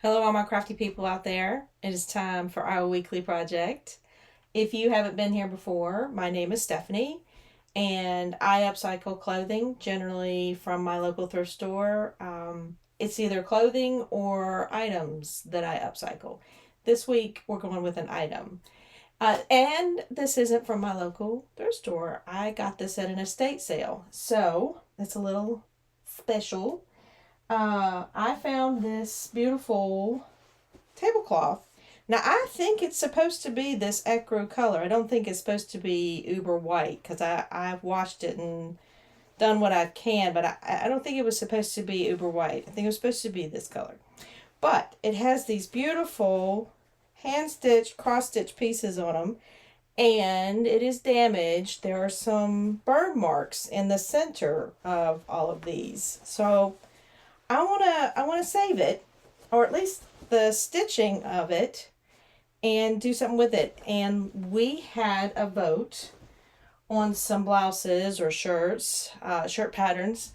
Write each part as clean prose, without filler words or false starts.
Hello, all my crafty people out there. It is time for our weekly project. If you haven't been here before, my name is Stephanie, and I upcycle clothing generally from my local thrift store. It's either clothing or items that I upcycle. This week, we're going with an item. And this isn't from my local thrift store. I got this at an estate sale, so it's a little special. I found this beautiful tablecloth. Now, I think it's supposed to be this ecru color. I don't think it's supposed to be uber white because I've washed it and done what I can, but I don't think it was supposed to be uber white. I think it was supposed to be this color. But it has these beautiful hand-stitched, cross-stitch pieces on them, and it is damaged. There are some burn marks in the center of all of these. So I wanna save it, or at least the stitching of it, and do something with it. And we had a vote on some blouses or shirts, shirt patterns,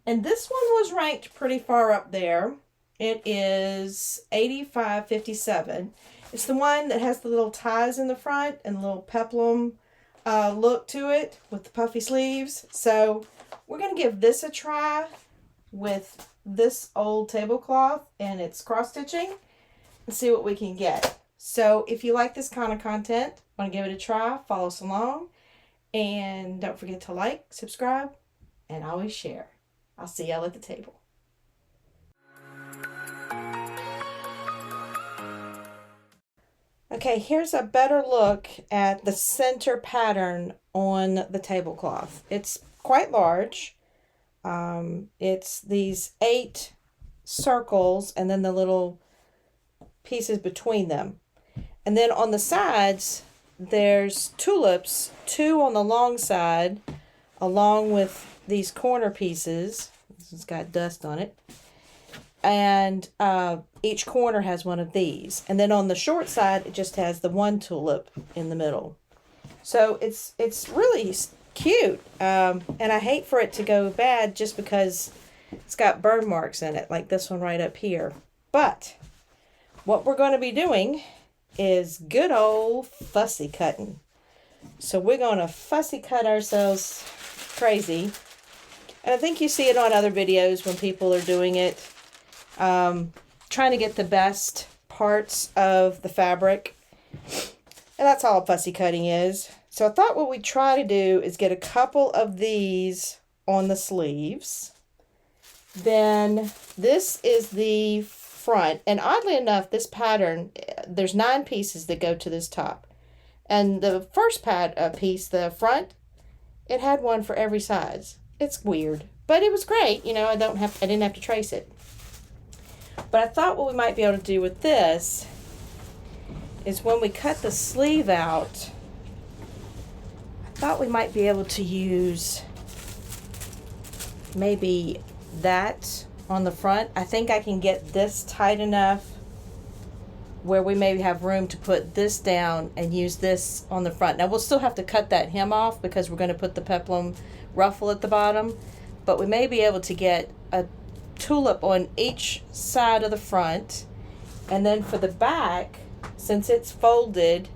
and this one was ranked pretty far up there. It is 8557. It's the one that has the little ties in the front and the little peplum look to it with the puffy sleeves. So we're gonna give this a try with this old tablecloth and its cross stitching and see what we can get. So if you like this kind of content, want to give it a try, follow us along, and don't forget to like, subscribe, and always share. I'll see y'all at the table. Okay, here's a better look at the center pattern on the tablecloth. It's quite large. It's these 8 circles and then the little pieces between them. And then on the sides, there's tulips, 2 on the long side, along with these corner pieces. This has got dust on it. And each corner has one of these. And then on the short side, it just has the one tulip in the middle. So it's really cute. And I hate for it to go bad just because it's got burn marks in it, like this one right up here. But what we're going to be doing is good old fussy cutting. So we're going to fussy cut ourselves crazy. And I think you see it on other videos when people are doing it. Trying to get the best parts of the fabric. And that's all fussy cutting is. So I thought what we'd try to do is get a couple of these on the sleeves. Then this is the front. And oddly enough, this pattern, there's 9 pieces that go to this top. And the first piece, the front, it had one for every size. It's weird, but it was great. You know, I didn't have to trace it. But I thought what we might be able to do with this is when we cut the sleeve out, I thought we might be able to use maybe that on the front. I think I can get this tight enough where we maybe have room to put this down and use this on the front. Now we'll still have to cut that hem off because we're going to put the peplum ruffle at the bottom, but we may be able to get a tulip on each side of the front. And then for the back, since it's folded,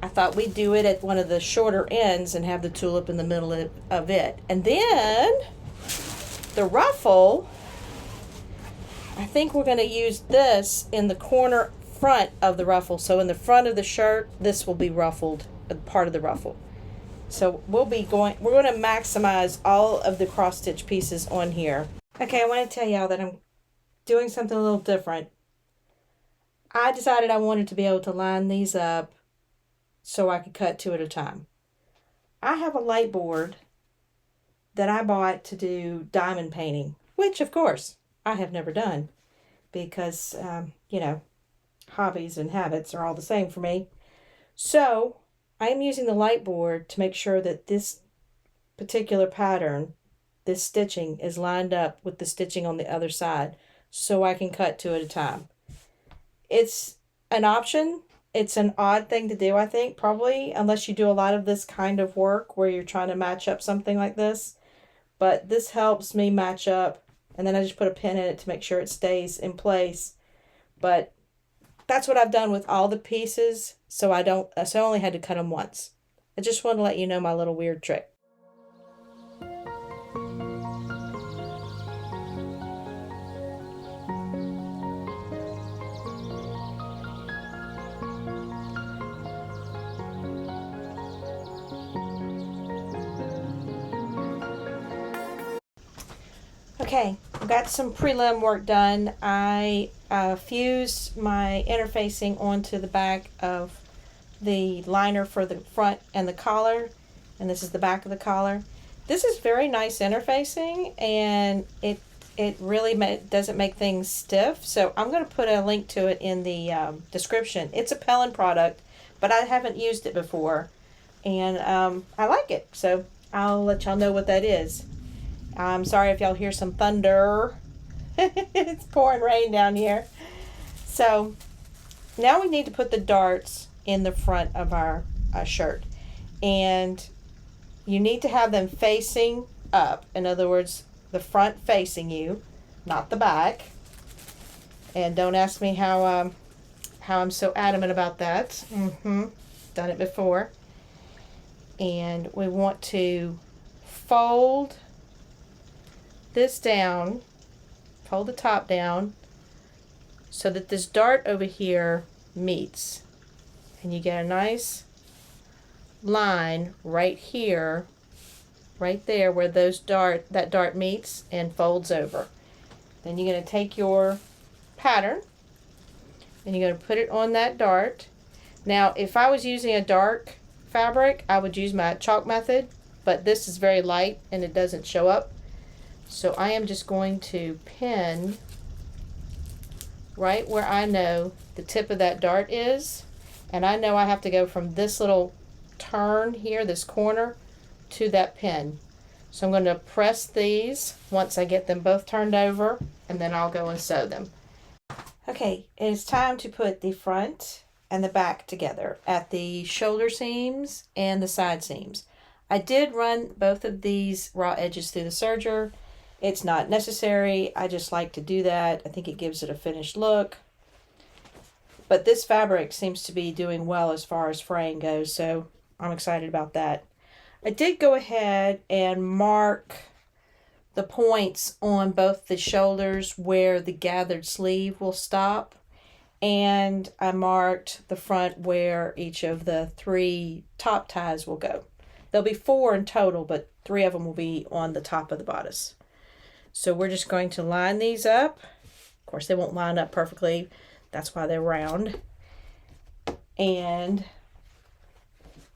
I thought we'd do it at one of the shorter ends and have the tulip in the middle of it. And then the ruffle, I think we're going to use this in the corner front of the ruffle. So in the front of the shirt, this will be ruffled, part of the ruffle. So we're going to maximize all of the cross stitch pieces on here. Okay, I want to tell y'all that I'm doing something a little different. I decided I wanted to be able to line these up so I could cut 2 at a time. I have a light board that I bought to do diamond painting, which of course I have never done because, hobbies and habits are all the same for me. So I am using the light board to make sure that this particular pattern, this stitching, is lined up with the stitching on the other side so I can cut 2 at a time. It's an option. It's an odd thing to do, I think, probably, unless you do a lot of this kind of work where you're trying to match up something like this. But this helps me match up, and then I just put a pin in it to make sure it stays in place But that's what I've done with all the pieces, so I only had to cut them once. I just want to let you know my little weird trick. Okay, I've got some prelim work done. I fused my interfacing onto the back of the liner for the front and the collar, and this is the back of the collar. This is very nice interfacing, and it really doesn't make things stiff. So I'm going to put a link to it in the description. It's a Peplum product, but I haven't used it before, and I like it. So I'll let y'all know what that is. I'm sorry if y'all hear some thunder. It's pouring rain down here. So now we need to put the darts in the front of our shirt. And you need to have them facing up. In other words, the front facing you, not the back. And don't ask me how I'm so adamant about that. Done it before. And we want to fold this down, fold the top down so that this dart over here meets, and you get a nice line right here, right there where that dart meets and folds over. Then you're going to take your pattern and you're going to put it on that dart. Now if I was using a dark fabric, I would use my chalk method, but this is very light and it doesn't show up. So I am just going to pin right where I know the tip of that dart is. And I know I have to go from this little turn here, this corner, to that pin. So I'm going to press these once I get them both turned over, and then I'll go and sew them. Okay, it is time to put the front and the back together at the shoulder seams and the side seams. I did run both of these raw edges through the serger. It's not necessary. I just like to do that. I think it gives it a finished look. But this fabric seems to be doing well as far as fraying goes, so I'm excited about that. I did go ahead and mark the points on both the shoulders where the gathered sleeve will stop, and I marked the front where each of the 3 top ties will go. There'll be 4 in total, but 3 of them will be on the top of the bodice. So we're just going to line these up. Of course, they won't line up perfectly. That's why they're round. And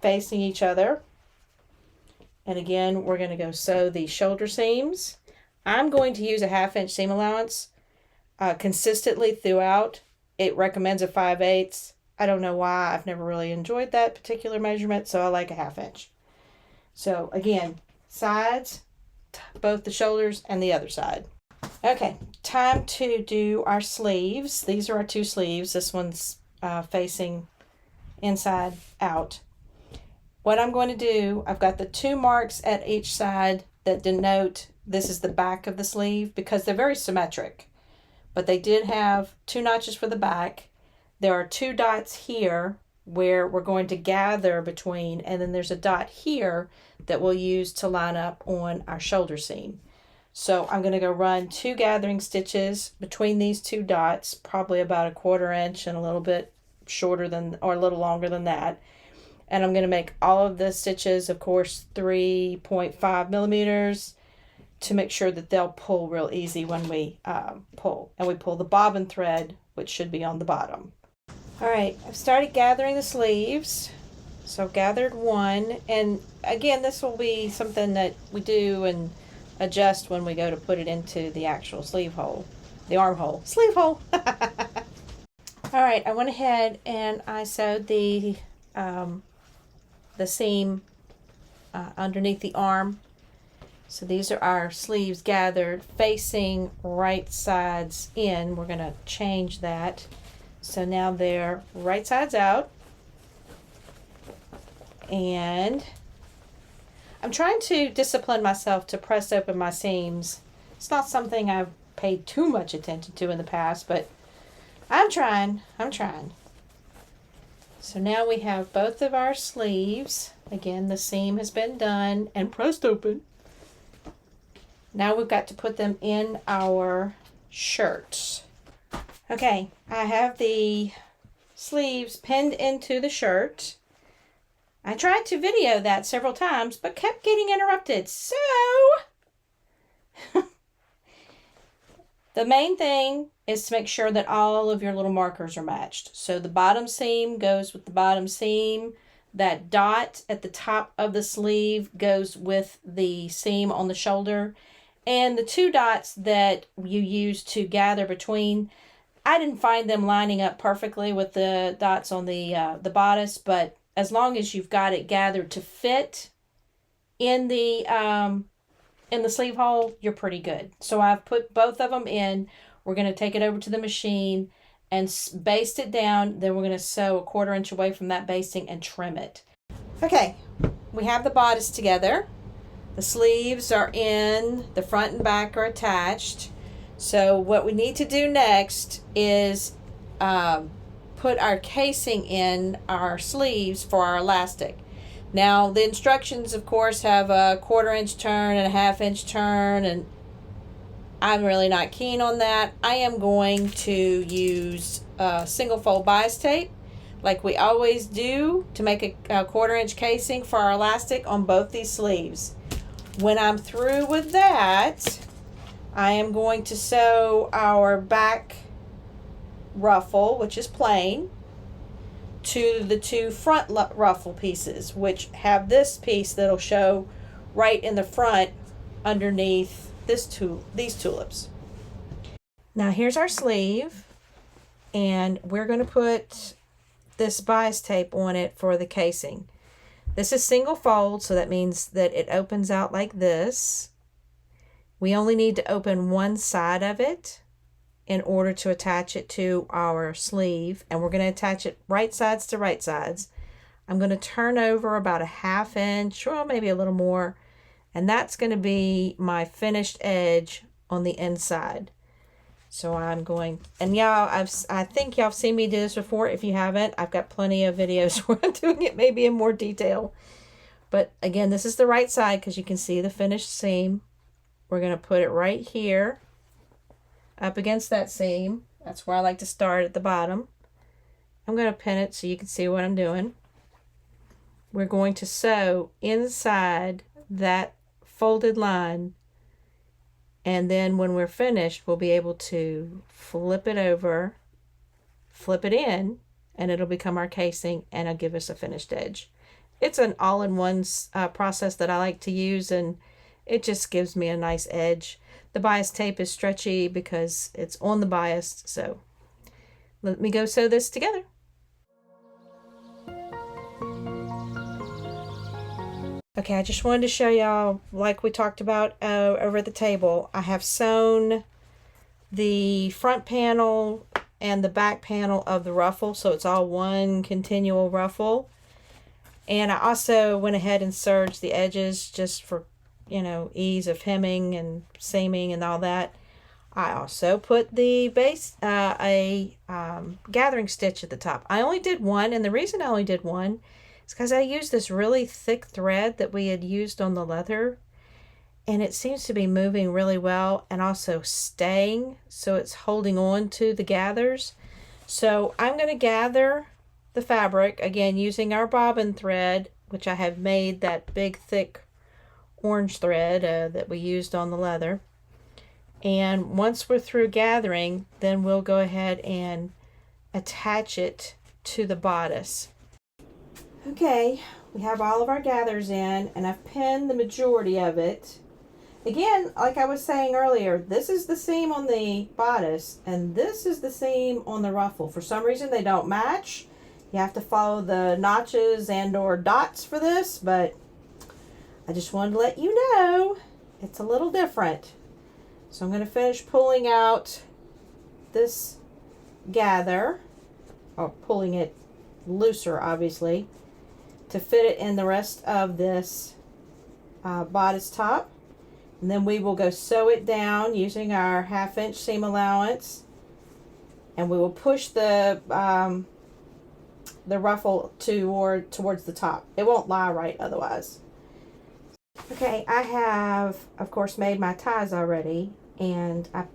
facing each other. And again, we're going to go sew the shoulder seams. I'm going to use a 1/2 inch seam allowance consistently throughout. It recommends a 5/8. I don't know why. I've never really enjoyed that particular measurement, so I like a 1/2 inch. So again, sides, both the shoulders and the other side. Okay, time to do our sleeves. These are our 2 sleeves. This one's facing inside out. What I'm going to do, I've got the 2 marks at each side that denote this is the back of the sleeve because they're very symmetric. But they did have 2 notches for the back. There are 2 dots here where we're going to gather between, and then there's a dot here that we'll use to line up on our shoulder seam. So I'm going to go run 2 gathering stitches between these 2 dots, probably about a 1/4 inch and a little bit shorter than, or a little longer than that. And I'm going to make all of the stitches, of course, 3.5 millimeters to make sure that they'll pull real easy when we pull. And we pull the bobbin thread, which should be on the bottom. All right, I've started gathering the sleeves. So I've gathered 1. And again, this will be something that we do and adjust when we go to put it into the actual sleeve hole. The armhole. Sleeve hole! All right, I went ahead and I sewed the seam underneath the arm. So these are our sleeves gathered facing right sides in. We're going to change that. So now they're right sides out. And I'm trying to discipline myself to press open my seams. It's not something I've paid too much attention to in the past, but I'm trying. So now we have both of our sleeves. Again, the seam has been done and pressed open. Now we've got to put them in our shirts. Okay, I have the sleeves pinned into the shirt. I tried to video that several times, but kept getting interrupted. So, the main thing is to make sure that all of your little markers are matched. So the bottom seam goes with the bottom seam. That dot at the top of the sleeve goes with the seam on the shoulder. And the two dots that you use to gather between, I didn't find them lining up perfectly with the dots on the bodice, but as long as you've got it gathered to fit in the sleeve hole, you're pretty good. So I've put both of them in. We're going to take it over to the machine and baste it down. Then we're going to sew a 1/4 inch away from that basting and trim it. Okay, we have the bodice together. The sleeves are in, the front and back are attached. So what we need to do next is put our casing in our sleeves for our elastic. Now the instructions of course have a 1/4 inch turn and a 1/2 inch turn, and I'm really not keen on that. I am going to use single fold bias tape like we always do to make a 1/4 inch casing for our elastic on both these sleeves. When I'm through with that, I am going to sew our back ruffle, which is plain, to the two front ruffle pieces, which have this piece that'll show right in the front underneath these tulips. Now here's our sleeve, and we're going to put this bias tape on it for the casing. This is single fold, so that means that it opens out like this. We only need to open one side of it in order to attach it to our sleeve, and we're going to attach it right sides to right sides. I'm going to turn over about a 1/2 inch or maybe a little more, and that's going to be my finished edge on the inside. So I'm going, and y'all, I think y'all have seen me do this before. If you haven't, I've got plenty of videos where I'm doing it maybe in more detail. But again, this is the right side because you can see the finished seam. We're going to put it right here up against that seam. That's where I like to start, at the bottom. I'm going to pin it so you can see what I'm doing. We're going to sew inside that folded line, and then when we're finished, we'll be able to flip it over, flip it in, and it'll become our casing, and it'll give us a finished edge. It's an all-in-one process that I like to use, and it just gives me a nice edge. The bias tape is stretchy because it's on the bias, so let me go sew this together. Okay, I just wanted to show y'all, like we talked about over at the table, I have sewn the front panel and the back panel of the ruffle, so it's all one continual ruffle. And I also went ahead and serged the edges just for, you know, ease of hemming and seaming and all that. I also put the base, gathering stitch at the top. I only did one, and the reason I only did one is because I used this really thick thread that we had used on the leather, and it seems to be moving really well and also staying, so it's holding on to the gathers. So I'm going to gather the fabric, again using our bobbin thread, which I have made that big thick orange thread that we used on the leather. And once we're through gathering, then we'll go ahead and attach it to the bodice. Okay, we have all of our gathers in, and I've pinned the majority of it. Again, like I was saying earlier, this is the seam on the bodice, and this is the seam on the ruffle. For some reason, they don't match. You have to follow the notches and or dots for this, but I just wanted to let you know it's a little different. So I'm going to finish pulling out this gather, or pulling it looser, obviously, to fit it in the rest of this bodice top. And then we will go sew it down using our 1/2 inch seam allowance and we will push the ruffle towards the top. It won't lie right otherwise. Okay, I have, of course, made my ties already, and I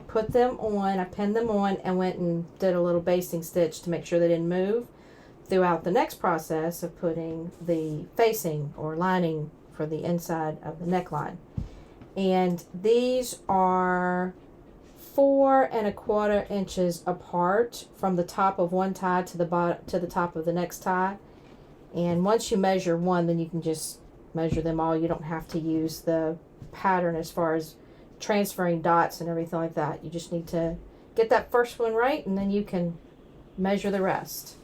put them on, I pinned them on, and went and did a little basting stitch to make sure they didn't move throughout the next process of putting the facing or lining for the inside of the neckline. And these are 4¼ inches apart from the top of one tie to the bottom to the top of the next tie. And once you measure one, then you can just measure them all. You don't have to use the pattern as far as transferring dots and everything like that. You just need to get that first one right, and then you can measure the rest.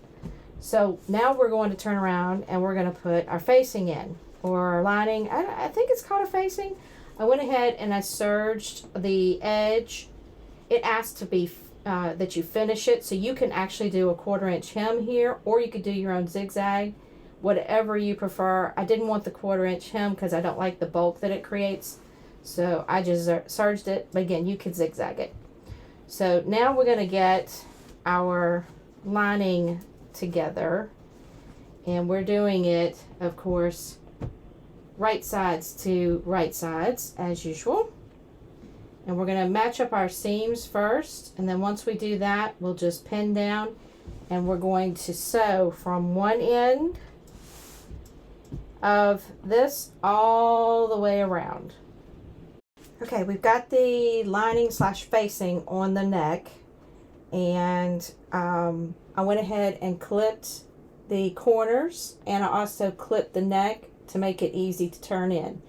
So now we're going to turn around and we're going to put our facing in, or our lining. I think it's called a facing. I went ahead and I serged the edge. It asks to be that you finish it, so you can actually do a 1/4 inch hem here, or you could do your own zigzag, whatever you prefer. I didn't want the 1/4 inch hem because I don't like the bulk that it creates, so I just serged it. But again, you could zigzag it. So now we're going to get our lining together, and we're doing it, of course, right sides to right sides as usual. And we're going to match up our seams first, and then once we do that, we'll just pin down, and we're going to sew from one end of this all the way around. Okay, we've got the lining slash facing on the neck, and I went ahead and clipped the corners, and I also clipped the neck to make it easy to turn in.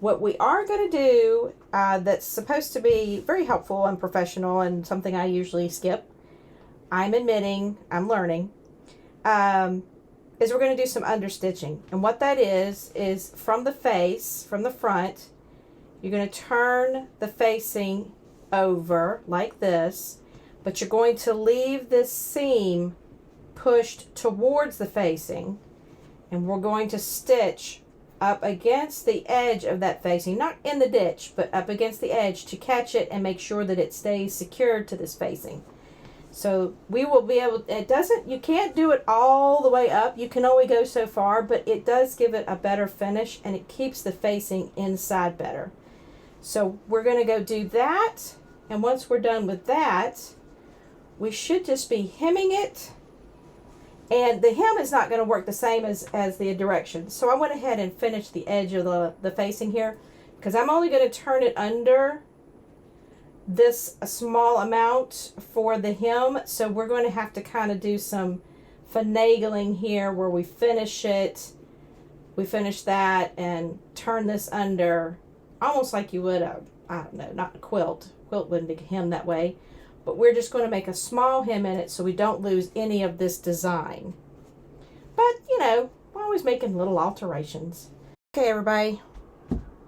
What we are going to do that's supposed to be very helpful and professional and something I usually skip, I'm admitting I'm learning, is we're going to do some understitching. And what that is from the face, from the front, you're going to turn the facing over like this, but you're going to leave this seam pushed towards the facing, and we're going to stitch up against the edge of that facing, not in the ditch, but up against the edge to catch it and make sure that it stays secured to this facing. So we will be able, you can't do it all the way up. You can only go so far, but it does give it a better finish, and it keeps the facing inside better. So we're going to go do that, and once we're done with that, we should just be hemming it. And the hem is not going to work the same as the direction. So I went ahead and finished the edge of the facing here, because I'm only going to turn it under this a small amount for the hem. So we're going to have to kind of do some finagling here where we finish it. We finish that and turn this under almost like you would a, I don't know, not a quilt. Quilt wouldn't be hemmed that way. But we're just going to make a small hem in it so we don't lose any of this design. But, you know, we're always making little alterations. Okay, everybody,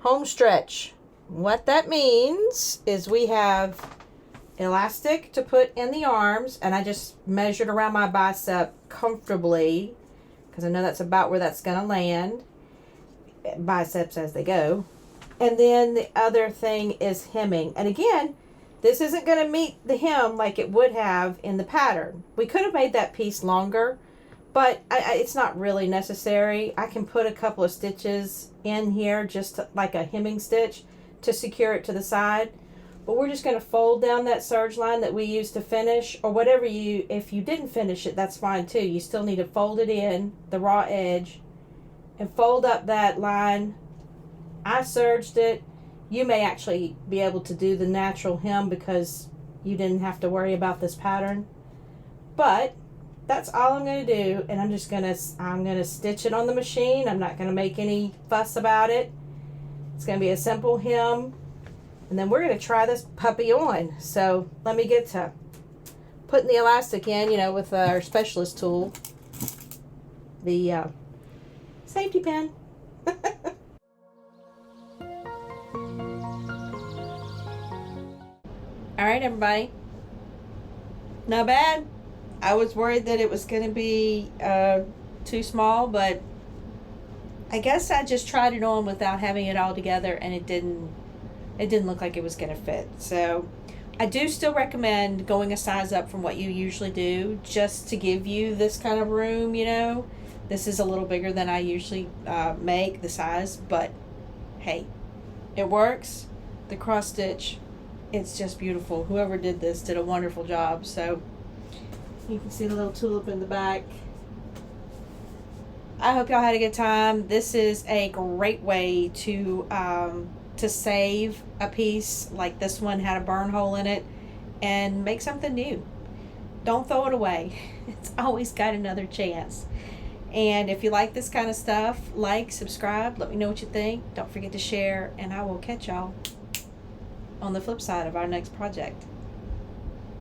home stretch. What that means is we have elastic to put in the arms, and I just measured around my bicep comfortably because I know that's about where that's going to land. Biceps as they go. And then the other thing is hemming. And again, this isn't going to meet the hem like it would have in the pattern. We could have made that piece longer, but it's not really necessary. I can put a couple of stitches in here, just like a hemming stitch, to secure it to the side. But we're just going to fold down that serge line that we used to finish, or whatever if you didn't finish it, that's fine too. You still need to fold it in, the raw edge, and fold up that line. I serged it. You may actually be able to do the natural hem because you didn't have to worry about this pattern. But that's all I'm going to do, and I'm going to stitch it on the machine. I'm not going to make any fuss about it. It's going to be a simple hem, and then we're going to try this puppy on. So let me get to putting the elastic in, you know, with our specialist tool, the safety pin. All right, everybody. Not bad. I was worried that it was going to be too small, but I guess I just tried it on without having it all together, and it didn't look like it was going to fit. So I do still recommend going a size up from what you usually do, just to give you this kind of room, you know. This is a little bigger than I usually make the size, but hey, it works. The cross stitch, it's just beautiful. Whoever did this did a wonderful job. So you can see the little tulip in the back. I hope y'all had a good time. This is a great way to save a piece like this one had a burn hole in it and make something new. Don't throw it away. It's always got another chance. And if you like this kind of stuff, like, subscribe, let me know what you think. Don't forget to share, and I will catch y'all on the flip side of our next project.